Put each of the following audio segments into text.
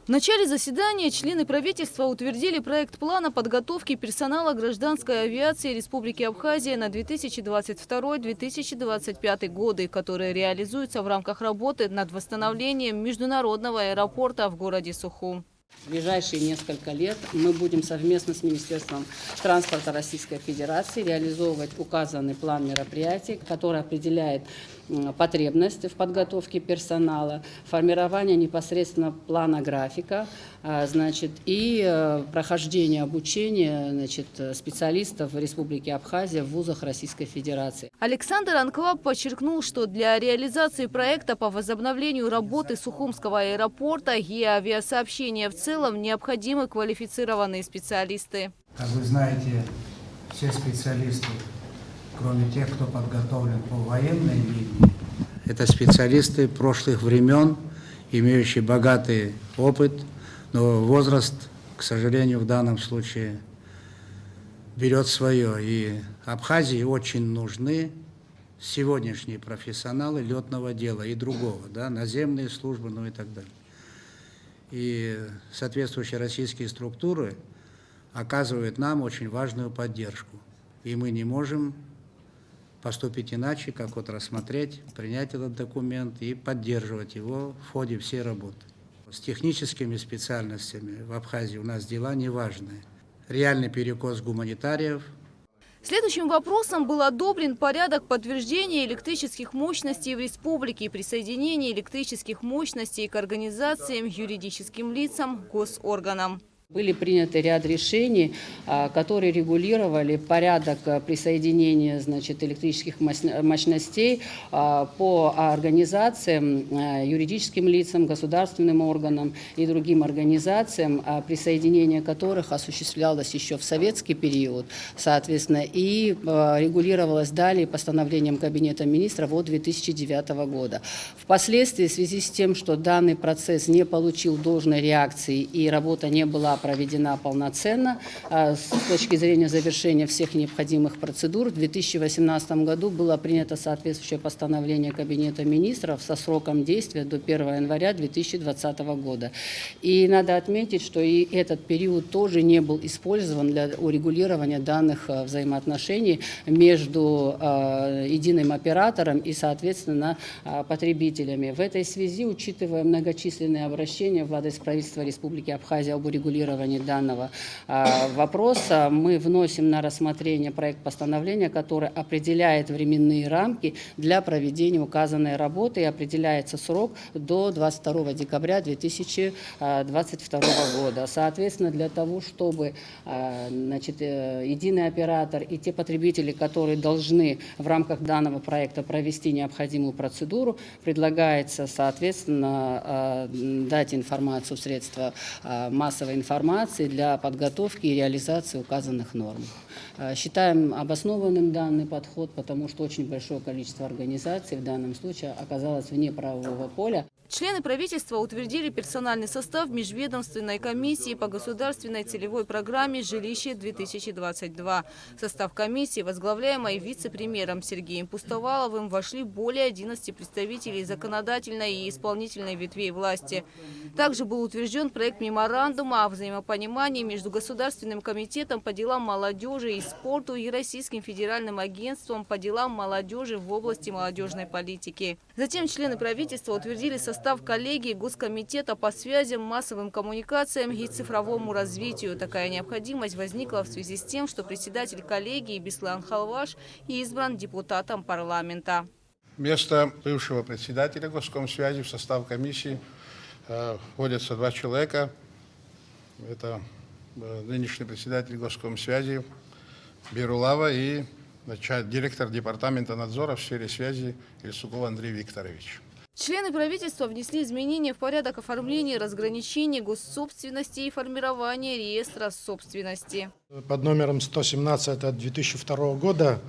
В начале заседания члены правительства утвердили проект плана подготовки персонала гражданской авиации Республики Абхазия на 2022-2025 годы, которые реализуются в рамках работы над восстановлением международного аэропорта в городе Сухум. В ближайшие несколько лет мы будем совместно с Министерством транспорта Российской Федерации реализовывать указанный план мероприятий, который определяет потребности в подготовке персонала, формирование непосредственно плана графика, и прохождение обучения специалистов в Республике Абхазия в вузах Российской Федерации. Александр Анкваб подчеркнул, что для реализации проекта по возобновлению работы Сухумского аэропорта и авиасообщения в целом необходимы квалифицированные специалисты. Как вы знаете, все специалисты, кроме тех, кто подготовлен по военной линии, это специалисты прошлых времен, имеющие богатый опыт, но возраст, к сожалению, в данном случае берет свое. И Абхазии очень нужны сегодняшние профессионалы летного дела и другого, наземные службы, и так далее. И соответствующие российские структуры оказывают нам очень важную поддержку. И мы не можем поступить иначе, как рассмотреть, принять этот документ и поддерживать его в ходе всей работы. С техническими специальностями в Абхазии у нас дела неважные. Реальный перекос гуманитариев. Следующим вопросом был одобрен порядок подтверждения электрических мощностей в республике и присоединения электрических мощностей к организациям, юридическим лицам, госорганам. Были приняты ряд решений, которые регулировали порядок присоединения электрических мощностей по организациям, юридическим лицам, государственным органам и другим организациям, присоединение которых осуществлялось еще в советский период, соответственно, и регулировалось далее постановлением Кабинета министров от 2009 года. Впоследствии, в связи с тем, что данный процесс не получил должной реакции и работа не была проведена полноценно с точки зрения завершения всех необходимых процедур. В 2018 году было принято соответствующее постановление Кабинета министров со сроком действия до 1 января 2020 года. И надо отметить, что и этот период тоже не был использован для урегулирования данных взаимоотношений между единым оператором и, соответственно, потребителями. В этой связи, учитывая многочисленные обращения в адрес правительства Республики Абхазия об урегулировании данного вопроса, мы вносим на рассмотрение проект постановления, который определяет временные рамки для проведения указанной работы, и определяется срок до 22 декабря 2022 года. Соответственно, для того, чтобы единый оператор и те потребители, которые должны в рамках данного проекта провести необходимую процедуру, предлагается, соответственно, дать информацию в средства массовой информации для подготовки и реализации указанных норм. Считаем обоснованным данный подход, потому что очень большое количество организаций в данном случае оказалось вне правового поля. Члены правительства утвердили персональный состав межведомственной комиссии по государственной целевой программе «Жилище-2022». В состав комиссии, возглавляемой вице-премьером Сергеем Пустоваловым, вошли более 11 представителей законодательной и исполнительной ветвей власти. Также был утвержден проект меморандума о взаимопонимании между Государственным комитетом по делам молодежи и спорту и Российским федеральным агентством по делам молодежи в области молодежной политики. Затем члены правительства утвердили состав коллегии Госкомитета по связям, массовым коммуникациям и цифровому развитию. Такая необходимость возникла в связи с тем, что председатель коллегии Беслан Халваш избран депутатом парламента. Вместо бывшего председателя Госкомсвязи в состав комиссии входятся 2 человека. Это нынешний председатель Госкомсвязи Берулава и директор департамента надзора в сфере связи Ильсуков Андрей Викторович. Члены правительства внесли изменения в порядок оформления разграничения госсобственности и формирования реестра собственности. Под номером 117 от 2002 года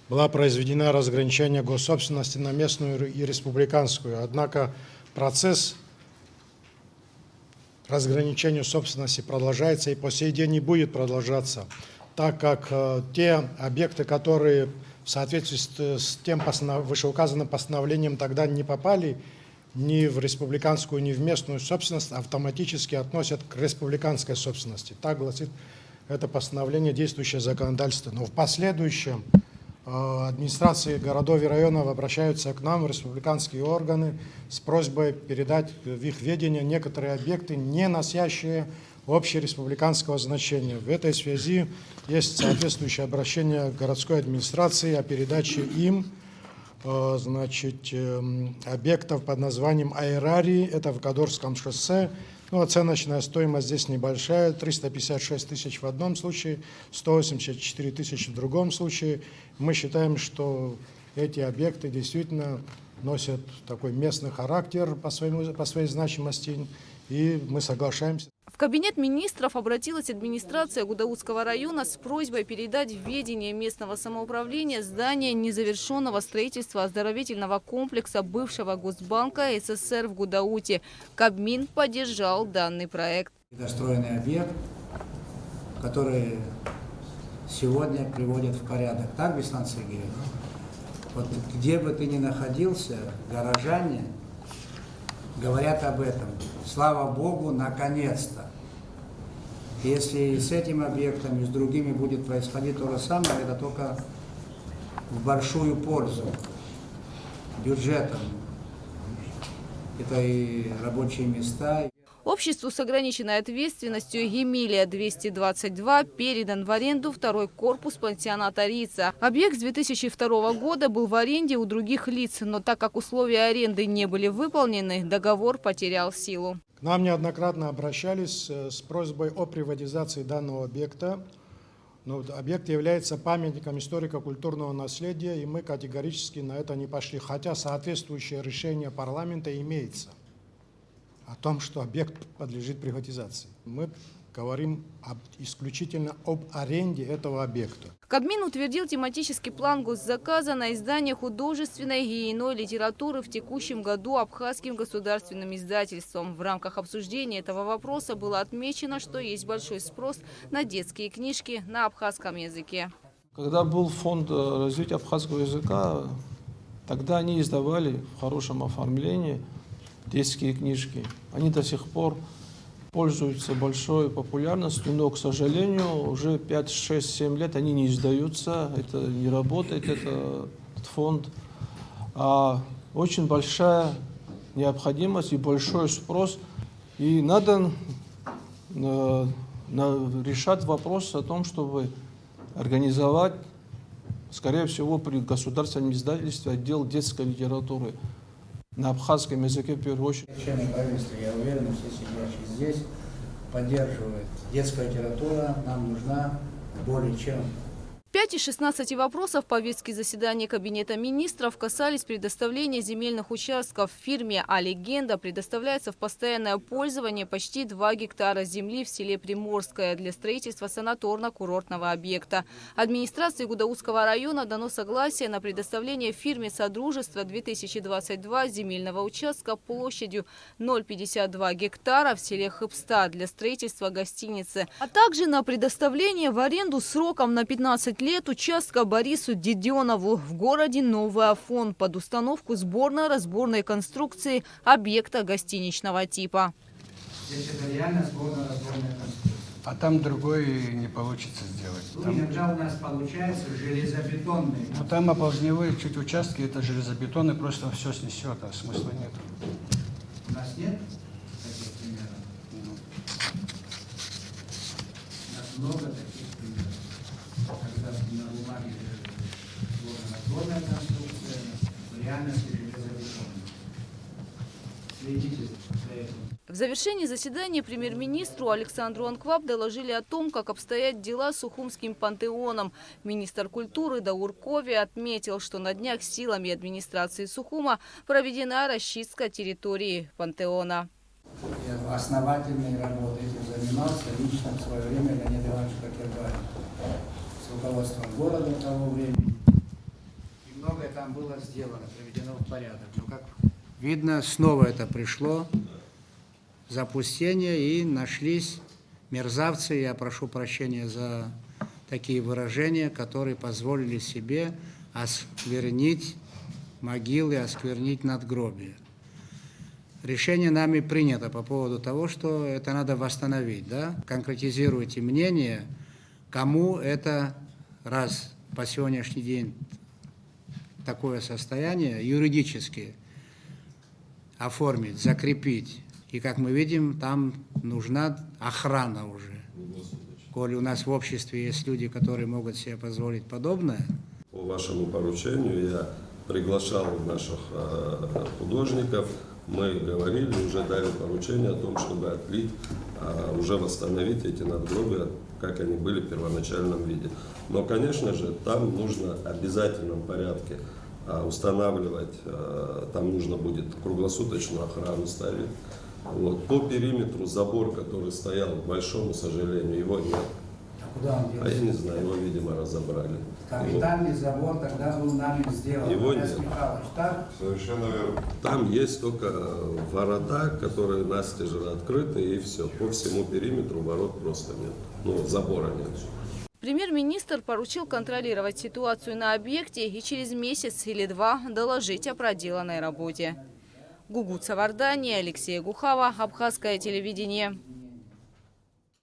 была произведена разграничение госсобственности на местную и республиканскую. Однако процесс разграничения собственности продолжается и по сей день не будет продолжаться, так как те объекты, которые в соответствии с тем вышеуказанным постановлением тогда не попали ни в республиканскую, ни в местную собственность автоматически относят к республиканской собственности. Так гласит это постановление, действующее законодательство. Но в последующем администрации городов и районов обращаются к нам, в республиканские органы, с просьбой передать в их ведение некоторые объекты, не носящие общереспубликанского значения. В этой связи есть соответствующее обращение городской администрации о передаче им объектов под названием Аэрарий, это в Кадорском шоссе. Ну, оценочная стоимость здесь небольшая, 356 тысяч в одном случае, 184 тысячи в другом случае. Мы считаем, что эти объекты действительно носят такой местный характер по своей значимости, и мы соглашаемся. В Кабинет министров обратилась администрация Гудаутского района с просьбой передать в ведение местного самоуправления здание незавершенного строительства оздоровительного комплекса бывшего Госбанка СССР в Гудауте. Кабмин поддержал данный проект. Достроенный объект, который сегодня приводят в порядок. Так, Беслан Сергеевич? Вот где бы ты ни находился, горожане говорят об этом. Слава Богу, наконец-то. Если с этим объектом и с другими будет происходить то же самое, это только в большую пользу бюджетам. Это и рабочие места. Обществу с ограниченной ответственностью «Емилия-222» передан в аренду второй корпус пансионата «Рица». Объект с 2002 года был в аренде у других лиц, но так как условия аренды не были выполнены, договор потерял силу. К нам неоднократно обращались с просьбой о приватизации данного объекта. Но объект является памятником историко-культурного наследия, и мы категорически на это не пошли, хотя соответствующее решение парламента имеется о том, что объект подлежит приватизации. Мы говорим исключительно об аренде этого объекта. Кабмин утвердил тематический план госзаказа на издание художественной и иной литературы в текущем году Абхазским государственным издательством. В рамках обсуждения этого вопроса было отмечено, что есть большой спрос на детские книжки на абхазском языке. Когда был фонд развития абхазского языка, тогда они издавали в хорошем оформлении детские книжки. Они до сих пор пользуются большой популярностью, но, к сожалению, уже 5, 6, 7 лет они не издаются, это не работает, этот фонд. А очень большая необходимость и большой спрос, и надо решать вопрос о том, чтобы организовать, скорее всего, при государственном издательстве отдел детской литературы на абхазском языке в первую очередь. Члены правительства, я уверен, все сидящие здесь поддерживают. Детская литература нам нужна более чем. 5 из 16 вопросов повестки заседания Кабинета министров касались предоставления земельных участков. Фирме «А-Легенда» предоставляется в постоянное пользование почти 2 гектара земли в селе Приморское для строительства санаторно-курортного объекта. Администрации Гудаутского района дано согласие на предоставление фирме «Содружество 2022» земельного участка площадью 0,52 гектара в селе Хыбста для строительства гостиницы, а также на предоставление в аренду сроком на 15 лет участка Борису Деденову в городе Новый Афон под установку сборно-разборной конструкции объекта гостиничного типа. Здесь это реально сборно-разборная конструкция. А там другой не получится сделать. Там, Иногда у нас получается железобетонный. ну, там оползневые чуть участки, это железобетон, и просто все снесет, а смысла нет. У нас нет таких примеров? У нас много таких примеров. Когда на бумаге сборно-разборная конструкция, в реальности железобетонная. Следите за этим. В завершении заседания премьер-министру Александру Анкваб доложили о том, как обстоят дела с Сухумским пантеоном. Министр культуры Даур Кови отметил, что на днях силами администрации Сухума проведена расчистка территории пантеона. Основательной работой этим занимался лично в свое время Леонид Иванович Кокербаев с руководством города того времени. И многое там было сделано, приведено в порядок. Но, как видно, снова это пришло запустение, и нашлись мерзавцы, я прошу прощения за такие выражения, которые позволили себе осквернить могилы, осквернить надгробия. Решение нами принято по поводу того, что это надо восстановить. Да? Конкретизируйте мнение, кому это, раз по сегодняшний день такое состояние, юридически оформить, закрепить. И, как мы видим, там нужна охрана уже. Коли у нас в обществе есть люди, которые могут себе позволить подобное. По вашему поручению я приглашал наших художников. Мы говорили, уже дали поручение о том, чтобы отлить, уже восстановить эти надгробия, как они были в первоначальном виде. Но, конечно же, там нужно в обязательном порядке устанавливать, там нужно будет круглосуточную охрану ставить. Вот. По периметру забор, который стоял, к большому сожалению, его нет. А куда он делся? Я не знаю, его, видимо, разобрали. Капитальный забор тогда был нами сделан. Его Борис нет. Михайлович, так? Совершенно верно. Там есть только ворота, которые настежь открыты, и все. По всему периметру ворот просто нет. Ну, забора нет. Премьер-министр поручил контролировать ситуацию на объекте и через месяц или два доложить о проделанной работе. Гугут Савардани, Алексей Гухава, Абхазское телевидение.